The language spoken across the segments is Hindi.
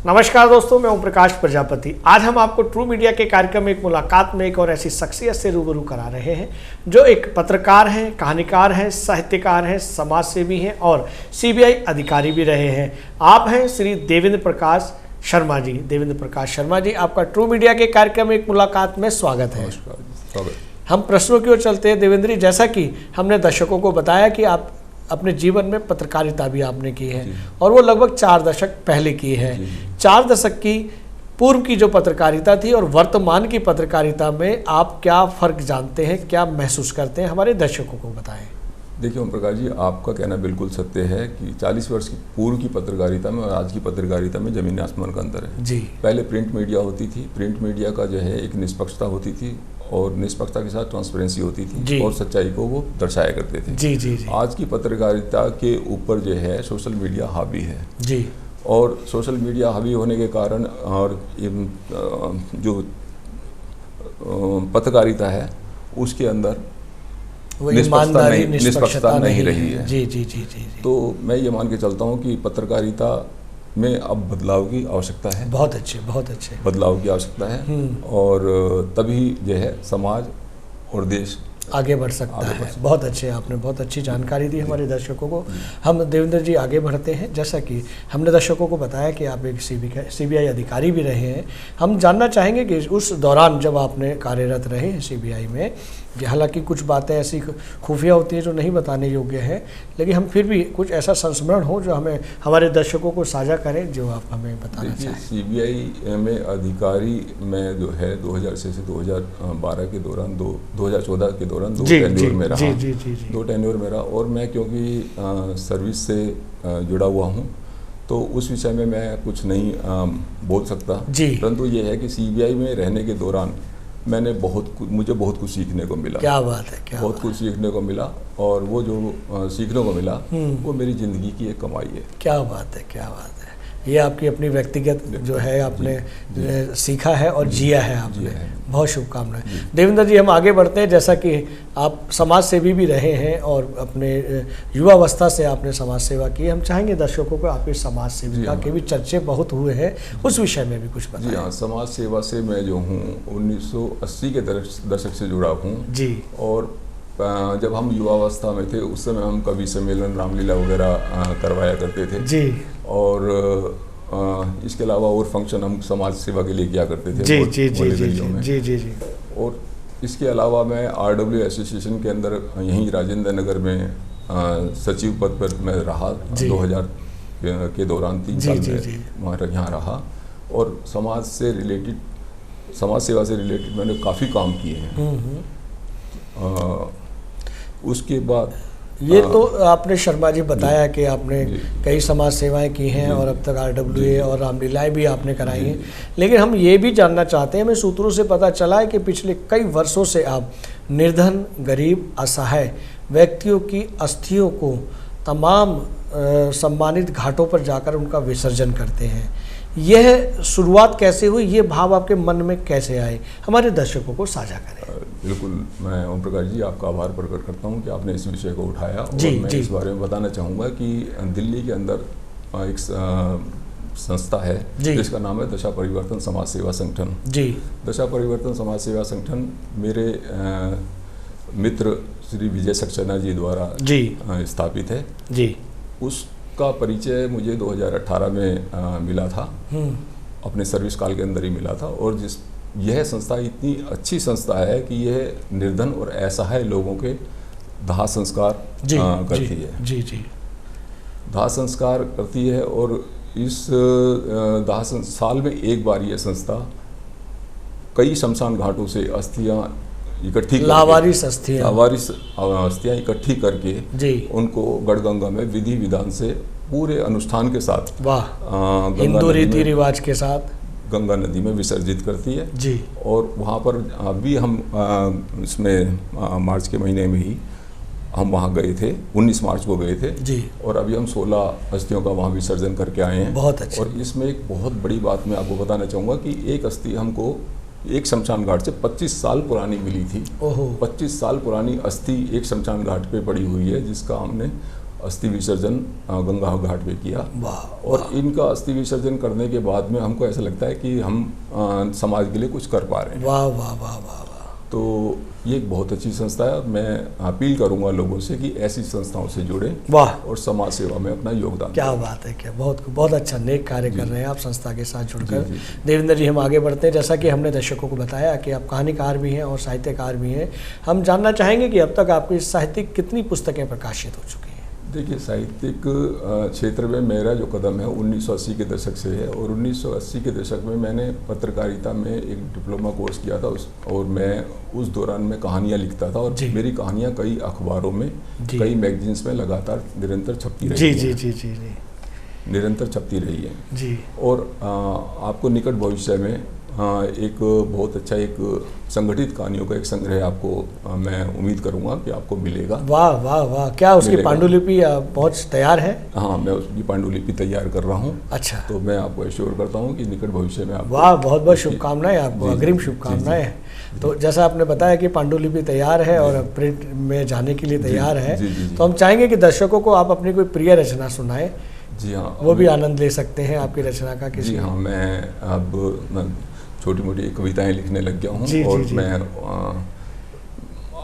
नमस्कार दोस्तों, मैं ओम प्रकाश प्रजापति। आज हम आपको ट्रू मीडिया के कार्यक्रम में एक मुलाकात में एक और ऐसी शख्सियत से रूबरू करा रहे हैं जो एक पत्रकार हैं, कहानीकार हैं, साहित्यकार हैं, समाज सेवी हैं और सीबीआई अधिकारी भी रहे हैं। आप हैं श्री देवेंद्र प्रकाश शर्मा जी। देवेंद्र प्रकाश शर्मा जी, आपका ट्रू मीडिया के कार्यक्रम में एक मुलाकात में स्वागत है। हम प्रश्नों की ओर चलते हैं देवेंद्र जी। जैसा कि हमने दर्शकों को बताया कि आप अपने जीवन में पत्रकारिता भी आपने की है और वो लगभग 4 दशक पहले की है। 4 दशक की पूर्व की जो पत्रकारिता थी और वर्तमान की पत्रकारिता में आप क्या फ़र्क जानते हैं, क्या महसूस करते हैं, हमारे दर्शकों को बताएं। देखिए ओम प्रकाश जी, आपका कहना बिल्कुल सत्य है कि 40 वर्ष की पूर्व की पत्रकारिता में और आज की पत्रकारिता में ज़मीन आसमान का अंतर है जी। पहले प्रिंट मीडिया होती थी, प्रिंट मीडिया का जो है एक निष्पक्षता होती थी और निष्पक्षता के साथ ट्रांसपेरेंसी होती थी और सच्चाई को वो दर्शाया करते थे जी। आज की पत्रकारिता के ऊपर जो है सोशल मीडिया हावी है जी। और सोशल मीडिया हावी होने के कारण और जो पत्रकारिता है उसके अंदर निष्पक्षता नहीं रही है जी। तो मैं ये मान के चलता हूँ कि पत्रकारिता में अब बदलाव की आवश्यकता है। बहुत अच्छे बदलाव की आवश्यकता है और तभी जो है समाज और देश आगे बढ़ सकता है। बहुत अच्छे, आपने बहुत अच्छी जानकारी दी हमारे दर्शकों को। हम देवेंद्र जी आगे बढ़ते हैं। जैसा कि हमने दर्शकों को बताया कि आप एक सीबीआई अधिकारी भी रहे हैं, हम जानना चाहेंगे कि उस दौरान जब आपने कार्यरत रहे हैं सीबीआई में, हालांकि कुछ बातें ऐसी खुफिया होती हैं जो नहीं बताने योग्य है, लेकिन हम फिर भी कुछ ऐसा संस्मरण हो जो हमें हमारे दर्शकों को साझा करें, जो आप हमें बताना चाहें। सीबीआई में अधिकारी मैं जो है 2006 से 2012 के दौरान 2014 के दौरान दो टेन्योर में रहा और मैं क्योंकि सर्विस से जुड़ा हुआ हूँ तो उस विषय में मैं कुछ नहीं बोल सकता, परंतु ये है कि सीबीआई में रहने के दौरान मैंने मुझे बहुत कुछ सीखने को मिला। क्या बात है, बहुत कुछ सीखने को मिला और वो जो सीखने को मिला वो मेरी ज़िंदगी की एक कमाई है। क्या बात है। ये आपकी अपनी व्यक्तिगत जो है आपने सीखा है और जिया है आपने। बहुत शुभकामनाएं। देवेंद्र जी, हम आगे बढ़ते हैं। जैसा कि आप समाज सेवी भी रहे हैं और अपने युवावस्था से आपने समाज सेवा की, हम चाहेंगे दर्शकों को आपके समाज सेविका के भी चर्चे बहुत हुए हैं, उस विषय में भी कुछ बताएं। जी हाँ, समाज सेवा से मैं जो हूँ 1980 के दशक से जुड़ा हूँ जी। और जब हम युवावस्था में थे उस समय हम कवि सम्मेलन, रामलीला वगैरह करवाया करते थे जी। और इसके अलावा और फंक्शन हम समाज सेवा के लिए किया करते थे जी। और इसके अलावा मैं RW एसोसिएशन के अंदर यहीं राजेंद्र नगर में सचिव पद पर मैं रहा 2000 के दौरान 3 साल में वहाँ यहाँ रहा और समाज सेवा से रिलेटेड मैंने काफ़ी काम किए हैं। उसके बाद ये तो आपने शर्मा जी बताया कि आपने कई समाज सेवाएं की हैं और अब तक RWA और रामलीलाएं भी आपने कराई हैं, लेकिन हम ये भी जानना चाहते हैं, हमें सूत्रों से पता चला है कि पिछले कई वर्षों से आप निर्धन, गरीब, असहाय व्यक्तियों की अस्थियों को तमाम सम्मानित घाटों पर जाकर उनका विसर्जन करते हैं। यह शुरुआत कैसे हुई, ये भाव आपके मन में कैसे आए, हमारे दर्शकों को साझा करें। बिल्कुल, मैं ओम प्रकाश जी आपका आभार प्रकट करता हूँ कि आपने इस विषय को उठाया और मैं इस बारे में बताना चाहूँगा कि दिल्ली के अंदर एक संस्था है जिसका नाम है दशा परिवर्तन समाज सेवा संगठन जी। दशा परिवर्तन समाज सेवा संगठन मेरे मित्र श्री विजय सक्सेना जी द्वारा स्थापित है जी। उसका परिचय मुझे 2018 में मिला था, अपने सर्विस काल के अंदर ही मिला था। और यह संस्था इतनी अच्छी संस्था है कि यह निर्धन और असहाय लोगों के दाह संस्कार करती है जी। दाह संस्कार करती है और इस साल में एक बार यह संस्था कई शमशान घाटों से अस्थियां इकट्ठी लावारिस अस्थियां इकट्ठी करके उनको गढ़गंगा में विधि विधान से पूरे अनुष्ठान के साथ, हिंदू रीति रिवाज के साथ गंगा नदी में विसर्जित करती है जी। और वहाँ पर अभी हम इसमें मार्च के महीने में ही हम वहाँ गए थे, 19 मार्च को गए थे जी। और अभी हम 16 अस्थियों का वहाँ विसर्जन करके आए हैं। बहुत अच्छे। और इसमें एक बहुत बड़ी बात मैं आपको बताना चाहूँगा कि एक अस्थि हमको एक शमशान घाट से 25 साल पुरानी मिली थी। 25 साल पुरानी अस्थि एक शमशान घाट पे पड़ी हुई है, जिसका हमने अस्थि विसर्जन गंगा घाट पे किया। और इनका अस्थि विसर्जन करने के बाद में हमको ऐसा लगता है कि हम समाज के लिए कुछ कर पा रहे हैं। वाह वाह वाह वाह। तो ये एक बहुत अच्छी संस्था है और मैं अपील करूंगा लोगों से कि ऐसी संस्थाओं से जुड़े वाह और समाज सेवा में अपना योगदान। क्या बात है, क्या बहुत बहुत अच्छा नेक कार्य कर रहे हैं आप संस्था के साथ जुड़कर। देवेंद्र जी, हम आगे बढ़ते हैं। जैसा कि हमने दर्शकों को बताया कि आप कहानीकार भी हैं और साहित्यकार भी हैं, हम जानना चाहेंगे कि अब तक आपकी साहित्यिक कितनी पुस्तकें प्रकाशित हो चुकी हैं? देखिए, साहित्यिक क्षेत्र में मेरा जो कदम है 1980 के दशक से है और 1980 के दशक में मैंने पत्रकारिता में एक डिप्लोमा कोर्स किया था और मैं उस दौरान में कहानियाँ लिखता था और मेरी कहानियाँ कई अखबारों में, कई मैगजीन्स में लगातार निरंतर छपती रही है। जी निरंतर छपती रही है जी। और आपको निकट भविष्य में एक बहुत अच्छा एक संगठित कहानियों का एक संग्रह आपको मैं उम्मीद करूंगा कि आपको मिलेगा। वाह वाह वाह। क्या उसकी पांडुलिपि पहुंच तैयार है? हाँ, मैं उसकी पांडुलिपि तैयार कर रहा हूं। अच्छा। तो मैं आपको एश्योर करता हूं कि निकट भविष्य में आपको। वाह, बहुत बहुत शुभकामनाएं आपको, अग्रिम शुभकामनाएं। तो जैसा आपने बताया कि पांडुलिपि तैयार है और प्रिंट में जाने के लिए तैयार है, तो हम चाहेंगे कि दर्शकों को आप अपनी कोई प्रिय रचना सुनाएं। जी हाँ, वो भी आनंद ले सकते हैं आपकी रचना का। किसी जी हाँ, मैं अब छोटी मोटी कविताएं लिखने लग गया हूँ और मैं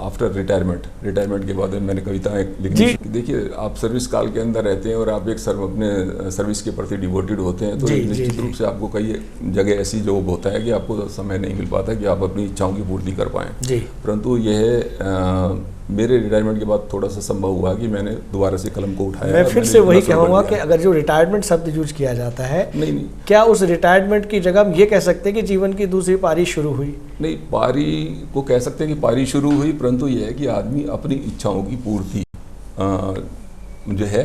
आफ्टर रिटायरमेंट के बाद मैंने कविताएं लिखनी। देखिए, आप सर्विस काल के अंदर रहते हैं और आप एक अपने सर्विस के प्रति डिवोटेड होते हैं, तो निश्चित रूप से आपको कई जगह ऐसी जॉब होता है कि आपको समय नहीं मिल पाता कि आप अपनी इच्छाओं की पूर्ति कर पाएँ। परंतु यह मेरे रिटायरमेंट के बाद थोड़ा सा संभव हुआ कि मैंने दोबारा से कलम को उठाया। मैं फिर से वही कहूँगा कि अगर जो रिटायरमेंट शब्द यूज किया जाता है, नहीं, क्या उस रिटायरमेंट की जगह हम ये कह सकते हैं कि जीवन की दूसरी पारी शुरू हुई? नहीं, पारी को कह सकते हैं कि पारी शुरू हुई, परंतु यह है कि आदमी अपनी इच्छाओं की पूर्ति जो है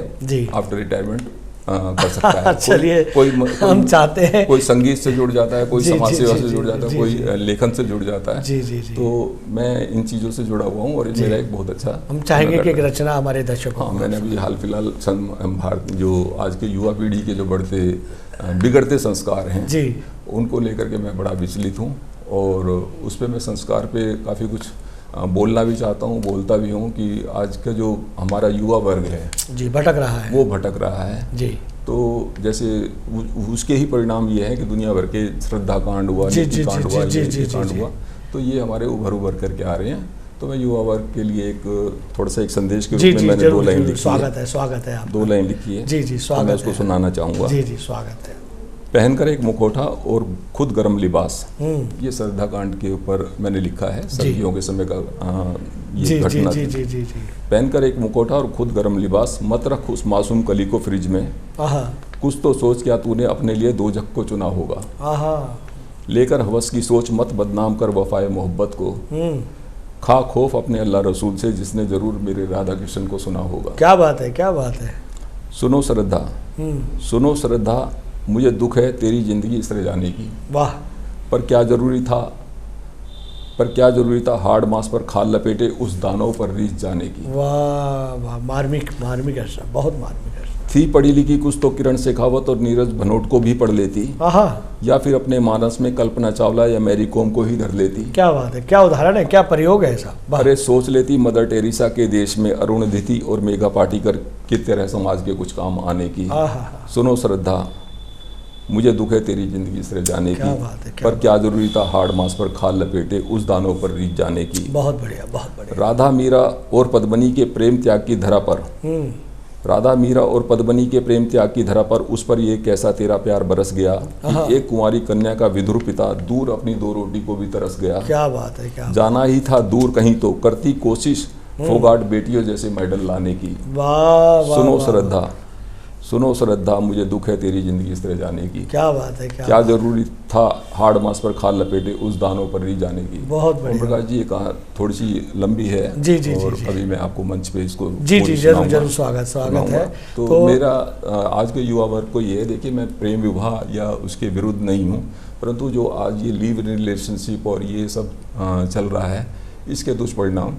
आफ्टर रिटायरमेंट कर सकता है। चलिए, कोई हम चाहते हैं, कोई संगीत से जुड़ जाता है, कोई समाज सेवा से जुड़ जाता है, कोई लेखन से जुड़ जाता है। जी जी जी। तो मैं इन चीज़ों से जुड़ा हुआ हूँ और मेरा एक बहुत अच्छा, हम चाहेंगे कि एक रचना हमारे दर्शकों। हाँ, मैंने अभी हाल फिलहाल भारत जो आज के युवा पीढ़ी के जो बिगड़ते संस्कार हैं जी, उनको लेकर के मैं बड़ा विचलित हूँ और उस पर मैं संस्कार पे काफ़ी कुछ बोलना भी चाहता हूँ, बोलता भी हूँ कि आज का जो हमारा युवा वर्ग है जी भटक रहा है, वो भटक रहा है जी। तो जैसे उसके ही परिणाम ये है कि दुनिया भर के श्रद्धा कांड हुआ, नीति कांड हुआ, कांड हुआ, तो ये हमारे उभर करके आ रहे हैं। तो मैं युवा वर्ग के लिए एक थोड़ा सा एक संदेश के रूप में मैंने 2 लाइन लिखी है। स्वागत है आप। 2 लाइन लिखी है जी जी, स्वागत है। मैं उसको सुनाना चाहूँगा। जी जी, स्वागत है। पहनकर एक मुखौटा और खुद गर्म लिबास, ये श्रद्धा कांड के ऊपर मैंने लिखा है। सर्दियों के समय का ये घटना थी। पहनकर एक मुखौटा और खुद गर्म लिबास, मत रख उस मासूम कली को फ्रिज में, कुछ तो सोच क्या तूने अपने लिए दोजख को चुना होगा। लेकर हवस की सोच मत बदनाम कर वफाए मोहब्बत को, खा खौफ अपने अल्लाह रसूल से जिसने जरूर मेरे राधा कृष्ण को सुना होगा। क्या बात है, क्या बात है। सुनो श्रद्धा, सुनो श्रद्धा, मुझे दुख है तेरी जिंदगी इसरे जाने की। वाह। पर क्या जरूरी था हाड़ मांस पर खाल लपेटे उस दानव पर रीछ जाने की। वाह वाह, मार्मिक ऐसा, बहुत मार्मिक ऐसा। थी पढ़ी लिखी कुछ तो किरण शेखावत और नीरज भनोट को भी पढ़ लेती, या फिर अपने मानस में कल्पना चावला या मैरी कॉम को ही धर लेती। क्या बात है, क्या उदाहरण है, क्या प्रयोग है ऐसा। अरे सोच लेती मदर टेरेसा के देश में अरुणधति और मेघा पाटिकर की तरह समाज के कुछ काम आने की। सुनो श्रद्धा, मुझे दुख है तेरी जिंदगी इसरे जाने की, पर क्या जरूरी था हाड़ मांस पर खाल लपेटे उस दानों पर रीछ जाने की। बहुत बढ़िया, बहुत बढ़िया। राधा मीरा और पद्मनी के प्रेम त्याग की धरा पर, राधा मीरा और पद्मनी के प्रेम त्याग की धरा पर उस पर ये कैसा तेरा प्यार बरस गया कि एक कुंवारी कन्या का विधुर पिता दूर अपनी 2 रोटी को भी तरस गया। क्या बात है, क्या जाना ही था दूर कहीं तो करती कोशिश फोगाट बेटियों जैसे मेडल लाने की। वाह। सुनो श्रद्धा, सुनो श्रद्धा, मुझे दुख है तेरी जिंदगी इस तरह जाने की। क्या बात है, क्या जरूरी था हाड़ मांस पर खाल लपेटे उस दानों पर रीछ जाने की। बहुत बढ़िया। प्रकाश जी, ये कहा थोड़ी सी लंबी है जी जी, और अभी मैं आपको मंच पे इसको जी जी जरूर स्वागत है। तो मेरा आज के युवा वर्ग को ये है, देखिए मैं प्रेम विवाह या उसके विरुद्ध नहीं हूँ, परंतु जो आज ये लिव इन रिलेशनशिप और ये सब चल रहा है, इसके दुष्परिणाम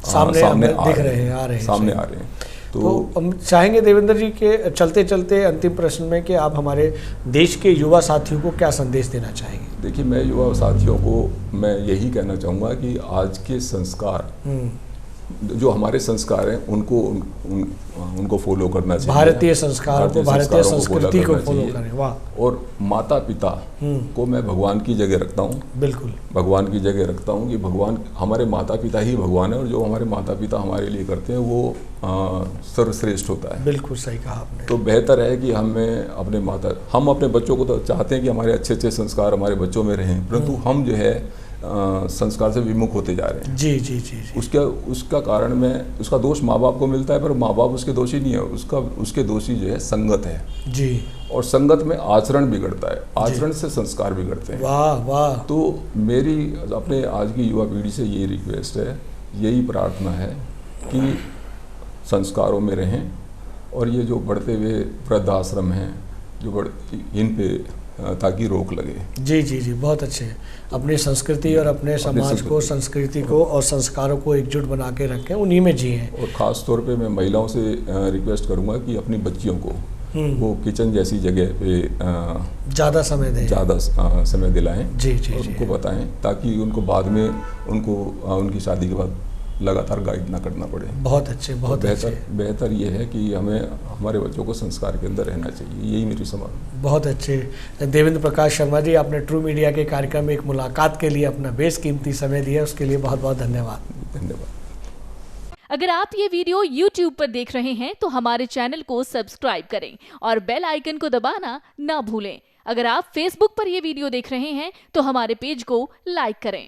सामने दिख रहे हैं, आ रहे हैं। तो हम चाहेंगे देवेंद्र जी के चलते चलते अंतिम प्रश्न में कि आप हमारे देश के युवा साथियों को क्या संदेश देना चाहेंगे। देखिए, मैं युवा साथियों को मैं यही कहना चाहूँगा कि आज के संस्कार जो हमारे संस्कार हैं उनको फॉलो करना चाहिए, भारतीय संस्कारों को, भारतीय संस्कृति को फॉलो करें। वाह। और माता पिता को मैं भगवान की जगह रखता हूँ, बिल्कुल भगवान की जगह रखता हूँ कि भगवान, हमारे माता पिता ही भगवान है और जो हमारे माता पिता हमारे लिए करते हैं वो सर्वश्रेष्ठ होता है। बिल्कुल सही कहा आपने। तो बेहतर है कि हम अपने बच्चों को तो चाहते हैं कि हमारे अच्छे अच्छे संस्कार हमारे बच्चों में रहें, परंतु हम जो है संस्कार से विमुख होते जा रहे हैं। जी जी जी, जी। उसका कारण उसका दोष माँ बाप को मिलता है, पर माँ बाप उसके दोषी नहीं है, उसके दोषी जो है संगत है जी। और संगत में आचरण बिगड़ता है, आचरण से संस्कार बिगड़ते हैं। वाह वाह। तो मेरी अपने आज की युवा पीढ़ी से ये रिक्वेस्ट है, यही प्रार्थना है कि संस्कारों में रहें और ये जो बढ़ते हुए वृद्धाश्रम हैं इन पे ताकि रोक लगे। जी जी जी, बहुत अच्छे। अपनी संस्कृति और अपने समाज को, संस्कृति को और संस्कारों को एकजुट बना के रखें, उन्हीं में जिएं। और ख़ास तौर पे मैं महिलाओं से रिक्वेस्ट करूंगा कि अपनी बच्चियों को वो किचन जैसी जगह पे ज़्यादा समय दें, ज़्यादा समय दिलाएं। जी जी और जी, उनको बताएं ताकि उनको बाद में उनकी शादी के बाद लगातार गाइड ना करना पड़े। बहुत अच्छे, बहुत अच्छे। बेहतर ये है कि हमारे बच्चों को संस्कार के अंदर रहना चाहिए, यही मेरी समझ। बहुत अच्छे। देवेंद्र प्रकाश शर्मा जी, आपने ट्रू मीडिया के कार्यक्रम में एक मुलाकात के लिए अपना बेशकीमती समय दिया, उसके लिए बहुत बहुत धन्यवाद। धन्यवाद। अगर आप ये वीडियो YouTube पर देख रहे हैं तो हमारे चैनल को सब्सक्राइब करें और बेल आइकन को दबाना ना भूलें। अगर आप Facebook पर ये वीडियो देख रहे हैं तो हमारे पेज को लाइक करें।